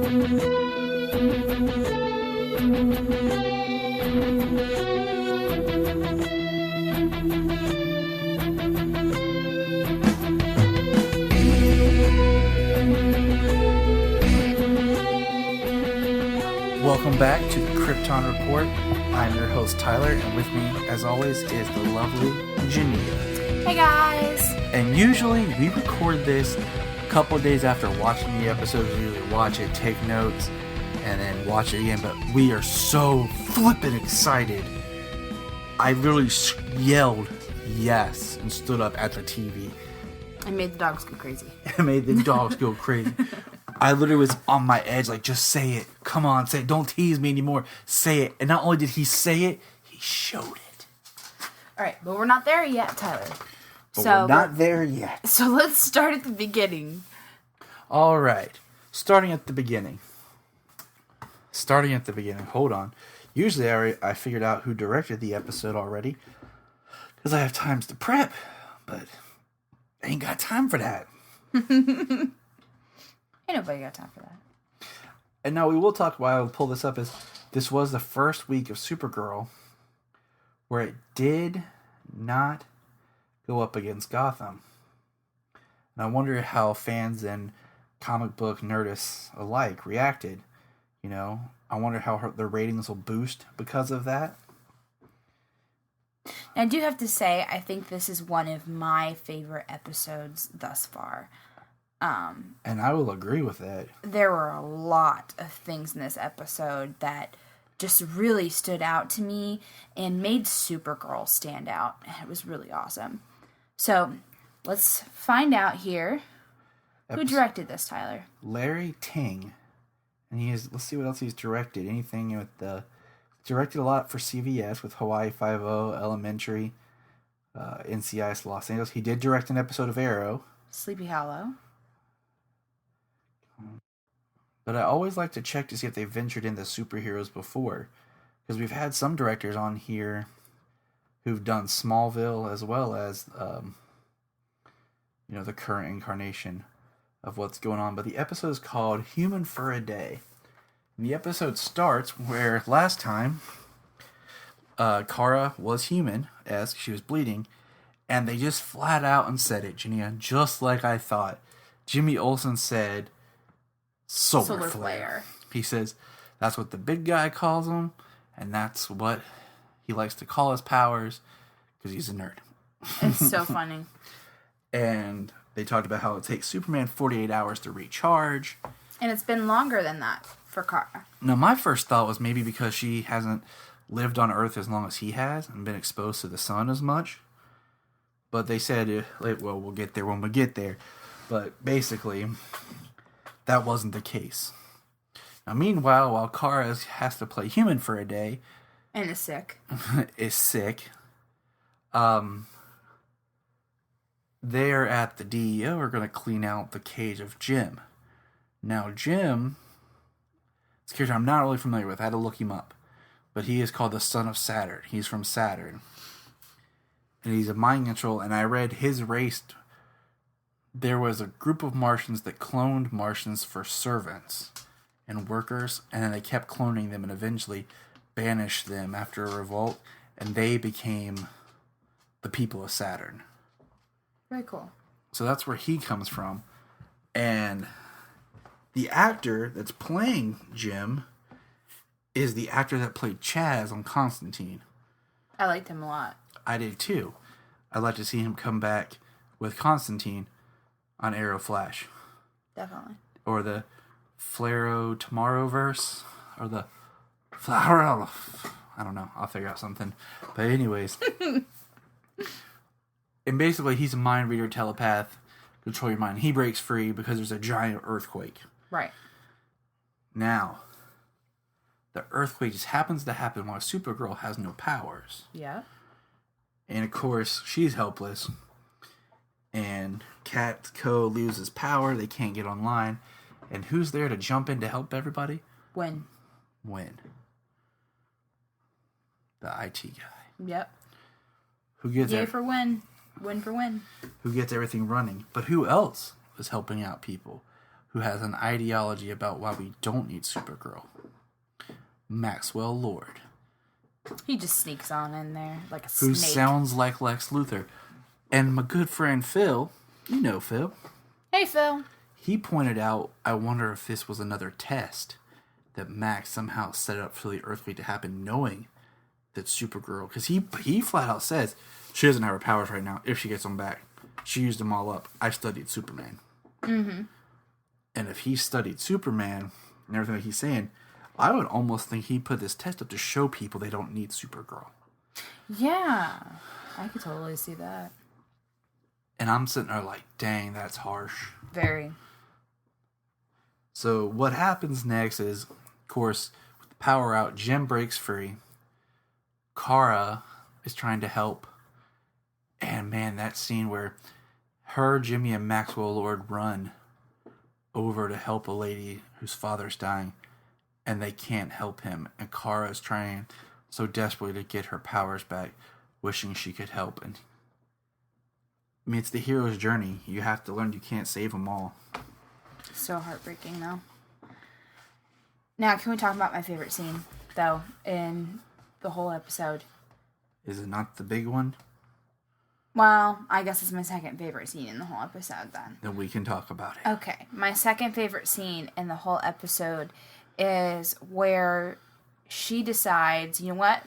Welcome back to the Kyrpton Report. I'm your host Tyler, and with me, as always, is the lovely Janita. Hey guys! And usually we record this a couple of days after watching the episode. We usually watch it, take notes, and then watch it again. But we are so flippin' excited. I literally yelled yes and stood up at the TV. I made the dogs go crazy. I made the dogs go crazy. I literally was on my edge, like, just say it. Come on, say it. Don't tease me anymore. Say it. And not only did he say it, he showed it. All right, but we're not there yet, Tyler. But we're not there yet. So let's start at the beginning. All right. Starting at the beginning. Hold on. Usually I figured out who directed the episode already, because I have times to prep, but I ain't got time for that. Ain't nobody got time for that. And now we will talk, while I'll pull this up, is this was the first week of Supergirl where it did not go up against Gotham. And I wonder how fans and comic book nerdists alike reacted. You know, I wonder how their ratings will boost because of that. I do have to say, I think this is one of my favorite episodes thus far. And I will agree with that. There were a lot of things in this episode that just really stood out to me and made Supergirl stand out. It was really awesome. So, let's find out here. Who directed this, Tyler? Larry Ting. And let's see what else he's directed. Anything with directed a lot for CVS with Hawaii Five-0, Elementary, NCIS Los Angeles. He did direct an episode of Arrow. Sleepy Hollow. But I always like to check to see if they've ventured into superheroes before. Because we've had some directors on here who've done Smallville as well as, the current incarnation of what's going on. But the episode is called Human for a Day. And the episode starts where last time Kara was human, as she was bleeding. And they just flat out and said it, Jania, just like I thought. Jimmy Olsen said solar flare. He says that's what the big guy calls him, and that's what he likes to call his powers, because he's a nerd. It's so funny. And they talked about how it takes Superman 48 hours to recharge. And it's been longer than that for Kara. Now, my first thought was maybe because she hasn't lived on Earth as long as he has and been exposed to the sun as much. But they said, well, we'll get there when we get there. But basically, that wasn't the case. Now, meanwhile, while Kara has to play human for a day... And is sick. They're at the DEO are going to clean out the cage of Jim. Now, Jim... It's a character I'm not really familiar with. I had to look him up. But he is called the Son of Saturn. He's from Saturn. And he's a mind control. And I read his race... There was a group of Martians that cloned Martians for servants and workers, and then they kept cloning them and eventually banished them after a revolt, and they became the people of Saturn. Very cool. So that's where he comes from. And the actor that's playing Jim is the actor that played Chaz on Constantine. I liked him a lot. I did too. I'd like to see him come back with Constantine on Arrow Flash. Definitely. Or the Flaro Tomorrowverse. Or the Flaro... I don't know. I'll figure out something. But anyways. And basically, he's a mind reader, telepath, control your mind. He breaks free because there's a giant earthquake. Right. Now, the earthquake just happens to happen while Supergirl has no powers. Yeah. And of course, she's helpless. And Catco loses power. They can't get online. And who's there to jump in to help everybody? When? The IT guy. Yep. Who gets Yay for win. Win for win. Who gets everything running. But who else was helping out people? who has an ideology about why we don't need Supergirl. Maxwell Lord. He just sneaks on in there like a Who snake. sounds like Lex Luthor. And my good friend Phil, you know Phil. Hey, Phil. He pointed out, I wonder if this was another test that Max somehow set up for the earthquake to happen, knowing that Supergirl, because he flat out says she doesn't have her powers right now if she gets them back. She used them all up. I studied Superman. Mm-hmm. And if he studied Superman and everything that he's saying, I would almost think he put this test up to show people they don't need Supergirl. Yeah, I could totally see that. And I'm sitting there like, dang, that's harsh. Very. So what happens next is, of course, with the power out, Jim breaks free. Kara is trying to help. And man, that scene where her, Jimmy, and Maxwell Lord run over to help a lady whose father's dying, and they can't help him. And Kara is trying so desperately to get her powers back, wishing she could help. And I mean, it's the hero's journey. You have to learn you can't save them all. So heartbreaking, though. Now, can we talk about my favorite scene, though, in the whole episode? Is it not the big one? Well, I guess it's my second favorite scene in the whole episode, then. Then we can talk about it. Okay. My second favorite scene in the whole episode is where she decides, you know what?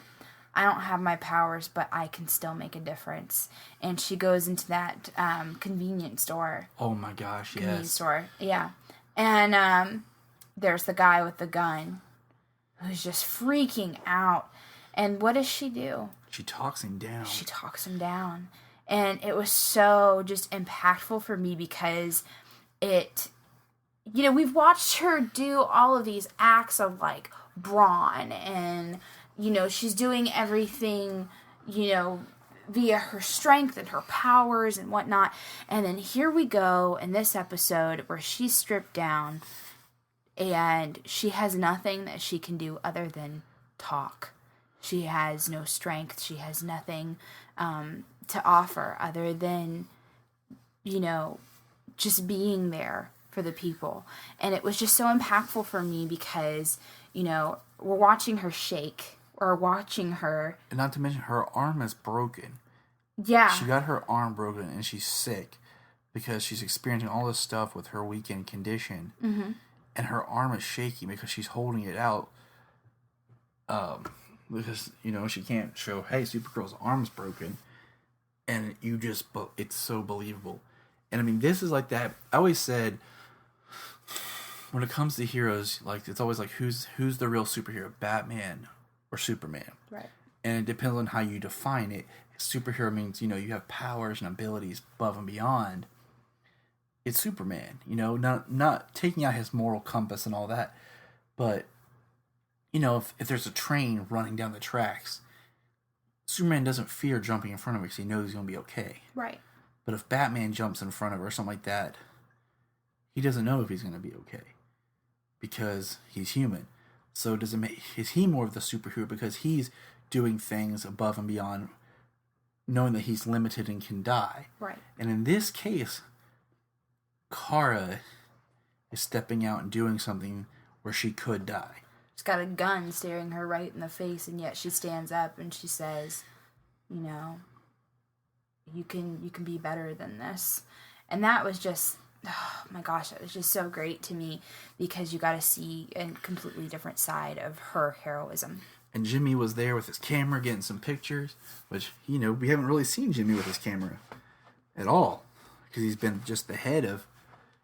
I don't have my powers, but I can still make a difference. And she goes into that convenience store. Oh my gosh, Convenience yes. store, yeah. And there's the guy with the gun who's just freaking out. And what does she do? She talks him down. She talks him down. And it was so just impactful for me because it, you know, we've watched her do all of these acts of like brawn and, you know, she's doing everything, you know, via her strength and her powers and whatnot. And then here we go in this episode where she's stripped down and she has nothing that she can do other than talk. She has no strength. She has nothing to offer other than, you know, just being there for the people. And it was just so impactful for me because, you know, we're watching her shake. Or watching her. And not to mention, her arm is broken. Yeah. She got her arm broken and she's sick because she's experiencing all this stuff with her weakened condition. Mm-hmm. And her arm is shaking because she's holding it out. Because, you know, she can't show, hey, Supergirl's arm's broken. And you just, it's so believable. And I mean, this is like that. I always said, when it comes to heroes, like, it's always like, who's the real superhero? Batman or Superman. Right. And it depends on how you define it. Superhero means, you know, you have powers and abilities above and beyond. It's Superman, you know, not taking out his moral compass and all that. But, you know, if there's a train running down the tracks, Superman doesn't fear jumping in front of it because he knows he's going to be okay. Right. But if Batman jumps in front of her or something like that, he doesn't know if he's going to be okay. Because he's human. So is he more of the superhero because he's doing things above and beyond, knowing that he's limited and can die? Right. And in this case, Kara is stepping out and doing something where she could die. She's got a gun staring her right in the face, and yet she stands up and she says, you know, you can be better than this. And that was just, oh my gosh, it was just so great to me because you got to see a completely different side of her heroism. And Jimmy was there with his camera getting some pictures, which, you know, we haven't really seen Jimmy with his camera at all because he's been just the head of,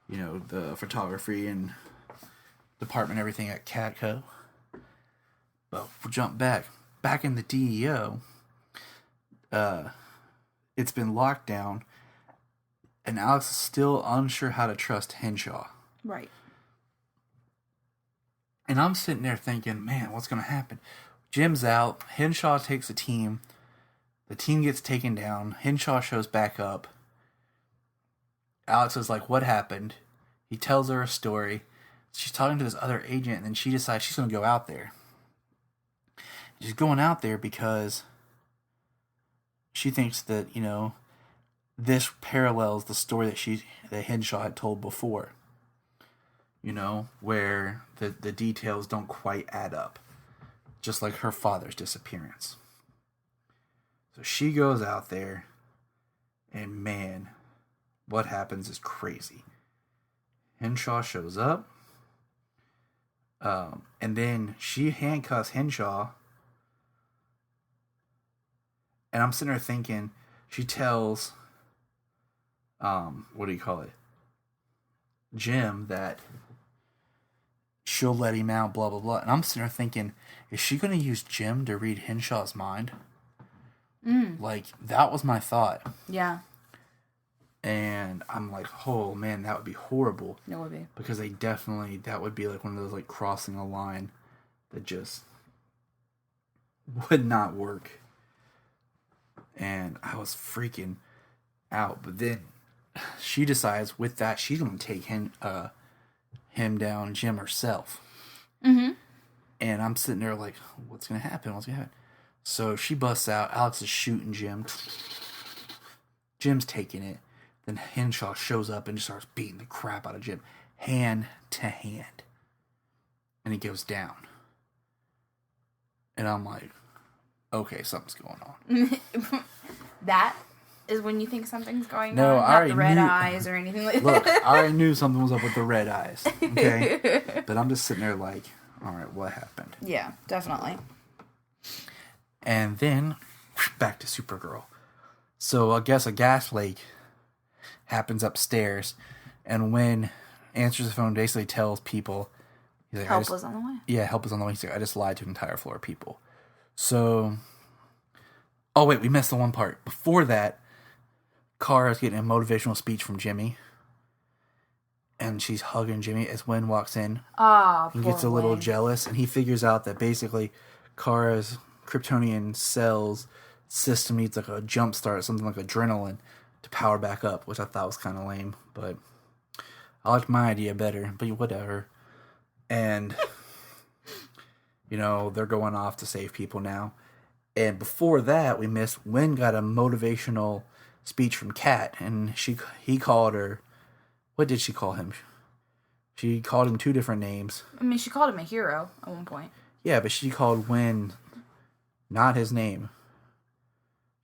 you know, the photography and department, everything at Catco. But we'll jump back in the DEO. It's been locked down. And Alex is still unsure how to trust Henshaw. Right. And I'm sitting there thinking, man, what's going to happen? Jim's out. Henshaw takes the team. The team gets taken down. Henshaw shows back up. Alex is like, what happened? He tells her a story. She's talking to this other agent, and then she decides she's going to go out there. She's going out there because she thinks that, you know, this parallels the story that Henshaw had told before. where the details don't quite add up. Just like her father's disappearance. So she goes out there, and man, what happens is crazy. Henshaw shows up, and then she handcuffs Henshaw, and I'm sitting there thinking, she tells, what do you call it? Jim that she'll let him out, blah, blah, blah. And I'm sitting there thinking, is she going to use Jim to read Henshaw's mind? Like, that was my thought. Yeah. And I'm like, oh, man, that would be horrible. It would be. Because that would be like one of those, like, crossing a line that just would not work. And I was freaking out. But then she decides with that she's going to take him down, Jim, herself. Mm-hmm. And I'm sitting there like, what's going to happen? So she busts out. Alex is shooting Jim. Jim's taking it. Then Henshaw shows up and just starts beating the crap out of Jim. Hand to hand. And he goes down. And I'm like, okay, something's going on. That is when you think something's going no, on? Not the red eyes or anything like that? Look, I already knew something was up with the red eyes. Okay? But I'm just sitting there like, all right, what happened? Yeah, definitely. And then, back to Supergirl. So I guess a gas leak happens upstairs. And when answers the phone, basically tells people, he's like, help is on the way. Yeah, help is on the way. He's like, I just lied to an entire floor of people. So, oh wait, we missed the one part. Before that, Kara's getting a motivational speech from Jimmy. And she's hugging Jimmy as Wynn walks in. Oh, He gets a little jealous, and he figures out that basically Kara's Kryptonian cells system needs like a jump start, something like adrenaline, to power back up, which I thought was kind of lame. But I liked my idea better, but whatever. And, they're going off to save people now. And before that, we missed Wynn got a motivational speech from Kat, and he called her. What did she call him? She called him 2 different names. I mean, she called him a hero at one point. Yeah, but she called Wynn not his name.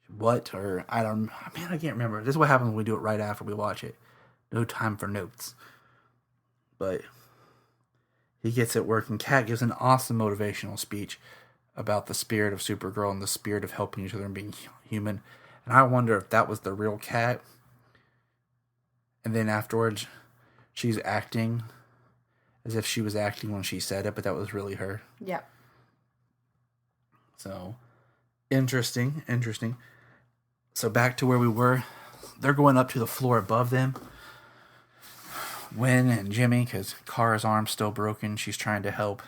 What? Or I can't remember. This is what happens when we do it right after we watch it. No time for notes. But he gets it working. Kat gives an awesome motivational speech about the spirit of Supergirl and the spirit of helping each other and being human. And I wonder if that was the real Kat. And then afterwards, she's acting as if she was acting when she said it, but that was really her. Yep. So, interesting. So back to where we were. They're going up to the floor above them. Wynn and Jimmy, because Kara's arm's still broken. She's trying to help.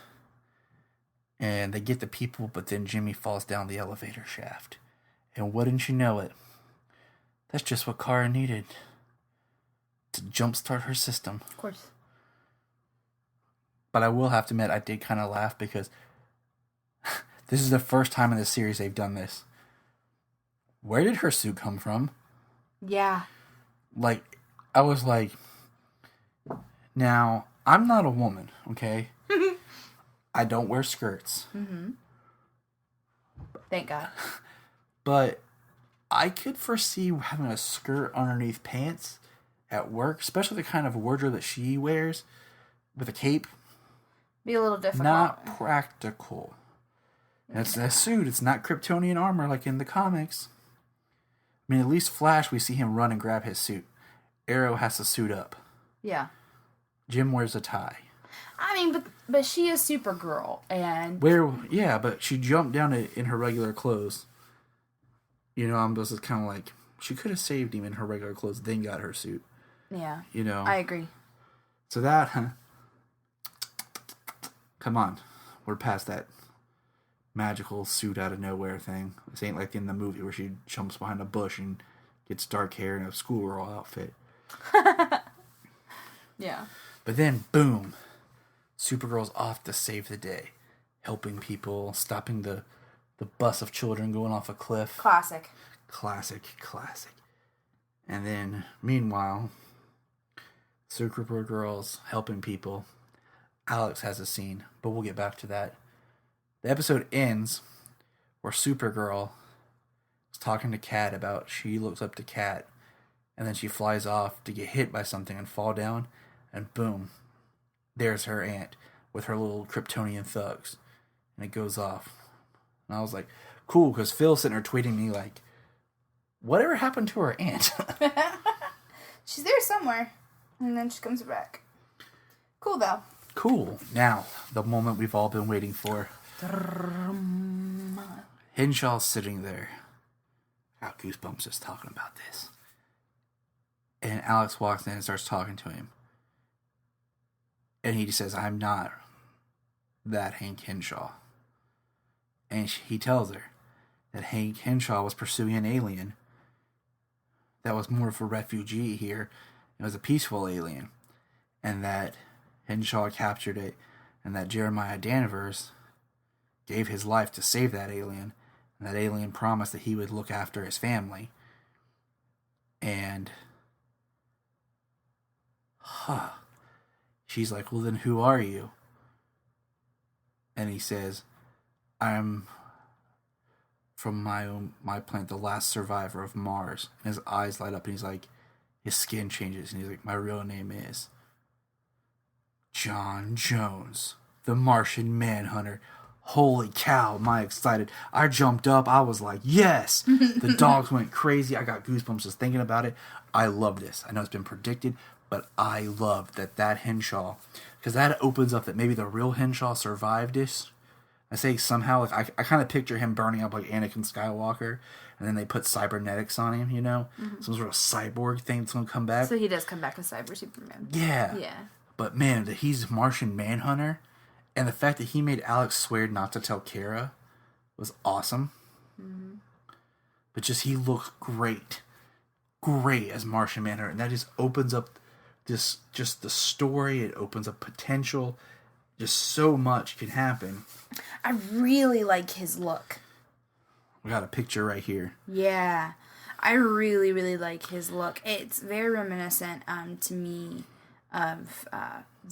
And they get the people, but then Jimmy falls down the elevator shaft. And wouldn't you know it, that's just what Kara needed to jumpstart her system. Of course. But I will have to admit, I did kind of laugh because this is the first time in the series they've done this. Where did her suit come from? Yeah. Like, I was like, now, I'm not a woman, okay? I don't wear skirts. Mm-hmm. Thank God. But I could foresee having a skirt underneath pants at work, especially the kind of wardrobe that she wears with a cape. Be a little difficult. Not practical. And it's a suit. It's not Kryptonian armor like in the comics. I mean, at least Flash, we see him run and grab his suit. Arrow has to suit up. Yeah. Jim wears a tie. I mean, but she is Supergirl, and... But she jumped down in her regular clothes. I'm just kind of like, she could have saved him in her regular clothes, then got her suit. Yeah. I agree. So that, come on. We're past that magical suit out of nowhere thing. This ain't like in the movie where she jumps behind a bush and gets dark hair in a schoolgirl outfit. Yeah. But then, boom, Supergirl's off to save the day. Helping people, stopping the bus of children going off a cliff. Classic. And then, meanwhile, Supergirl's helping people. Alex has a scene, but we'll get back to that. The episode ends where Supergirl is talking to Kat about she looks up to Kat, and then she flies off to get hit by something and fall down, and boom, there's her aunt with her little Kryptonian thugs, and it goes off. And I was like, cool, because Phil's sitting there tweeting me like, whatever happened to her aunt? She's there somewhere, and then she comes back. Cool, though. Cool. Now, the moment we've all been waiting for. Henshaw's sitting there. Got goosebumps just talking about this. And Alex walks in and starts talking to him. And he says, I'm not that Hank Henshaw. And he tells her that Hank Henshaw was pursuing an alien that was more of a refugee here. It was a peaceful alien. And that Henshaw captured it. And that Jeremiah Danvers gave his life to save that alien. And that alien promised that he would look after his family. And she's like, well, then who are you? And he says, I'm from my planet, the last survivor of Mars. And his eyes light up, and he's like, his skin changes, and he's like, my real name is John Jones, the Martian Manhunter. Holy cow, am I excited. I jumped up. I was like, yes. The dogs went crazy. I got goosebumps just thinking about it. I love this. I know it's been predicted, but I love that Henshaw, because that opens up that maybe the real Henshaw survived this. I say somehow, like I kind of picture him burning up like Anakin Skywalker, and then they put cybernetics on him, you know? Mm-hmm. Some sort of cyborg thing that's going to come back. So he does come back as Cyber Superman. Yeah. Yeah. But man, that he's Martian Manhunter, and the fact that he made Alex swear not to tell Kara was awesome. Mm-hmm. But just, he looks great. Great as Martian Manhunter, and that just opens up just the story. It opens up potential. Just so much can happen. I really like his look. We got a picture right here. Yeah. I really, really like his look. It's very reminiscent to me of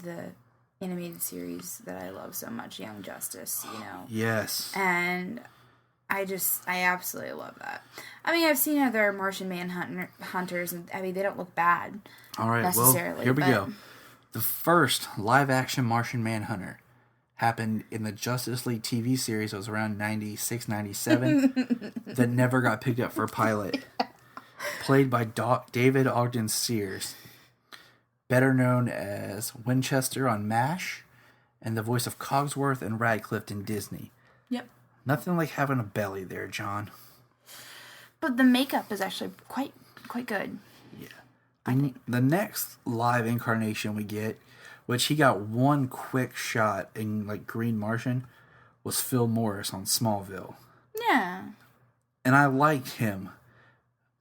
the animated series that I love so much, Young Justice, you know. Yes. And I absolutely love that. I mean, I've seen other Martian Manhunters, and I mean, they don't look bad. All right, well, here we go. The first live-action Martian Manhunter happened in the Justice League TV series. It was around 96, 97. That never got picked up for a pilot. Played by David Ogden Sears. Better known as Winchester on MASH. And the voice of Cogsworth and Radcliffe in Disney. Yep. Nothing like having a belly there, John. But the makeup is actually quite good. Yeah. The next live incarnation we get, which he got one quick shot in like Green Martian, was Phil Morris on Smallville. Yeah. And I liked him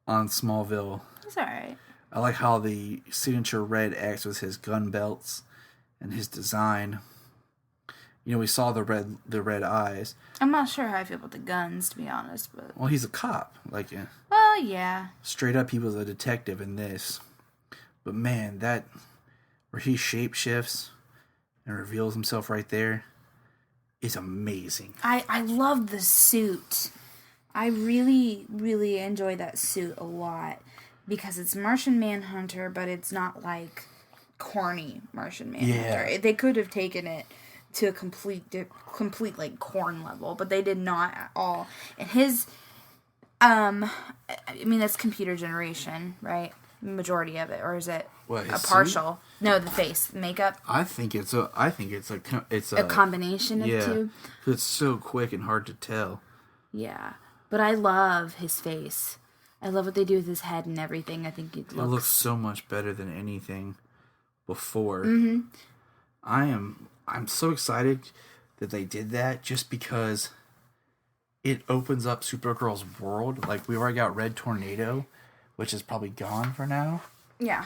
on Smallville. It's alright. I like how the signature red X was his gun belts and his design. You know, we saw the red eyes. I'm not sure how I feel about the guns, to be honest, but... Well, he's a cop. Like, well, yeah. Straight up, he was a detective in this. But man, that... where he shapeshifts and reveals himself right there is amazing. I love the suit. I really, really enjoy that suit a lot. Because it's Martian Manhunter, but it's not like corny Martian Manhunter. Yeah. They could have taken it to a complete like corn level, but they did not at all. And his, I mean, that's computer generation, right? Majority of it, or is it a partial? Suit? No, the face, makeup. I think it's a combination of two. It's so quick and hard to tell. Yeah, but I love his face. I love what they do with his head and everything. I think it looks so much better than anything before. Mm-hmm. I'm so excited that they did that, just because it opens up Supergirl's world. Like, we already got Red Tornado, which is probably gone for now. Yeah.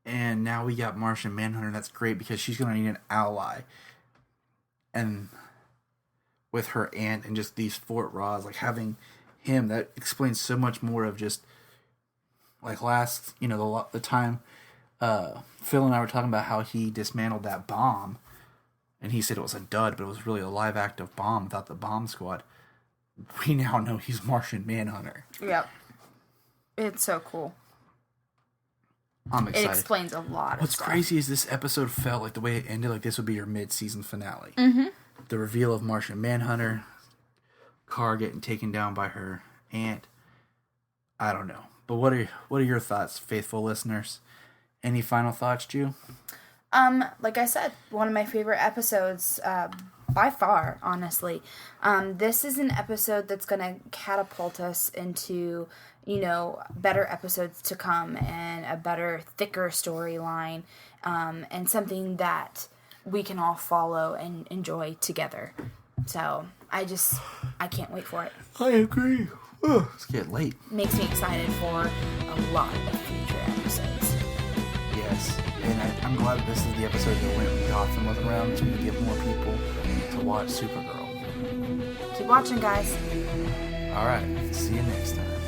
And now we got Martian Manhunter, and that's great because she's going to need an ally. And with her aunt and just these Fort Ross, like having him, that explains so much more of just like the time Phil and I were talking about how he dismantled that bomb, and he said it was a dud, but it was really a live active bomb without the bomb squad. We now know he's Martian Manhunter. Yep. It's so cool. I'm excited. It explains a lot What's of stuff. crazy is this episode felt like the way it ended, like this would be your mid-season finale. Mm-hmm. The reveal of Martian Manhunter, Kara getting taken down by her aunt. I don't know. But what are your thoughts, faithful listeners? Any final thoughts, Ju? Like I said, one of my favorite episodes, by far, honestly. This is an episode that's going to catapult us into, better episodes to come and a better, thicker storyline, and something that we can all follow and enjoy together. So, I can't wait for it. I agree. Oh, it's getting late. Makes me excited for a lot of future episodes. Yes, and I'm glad this is the episode that went when Gotham was around to get more people to watch Supergirl. Keep watching, guys. All right, see you next time.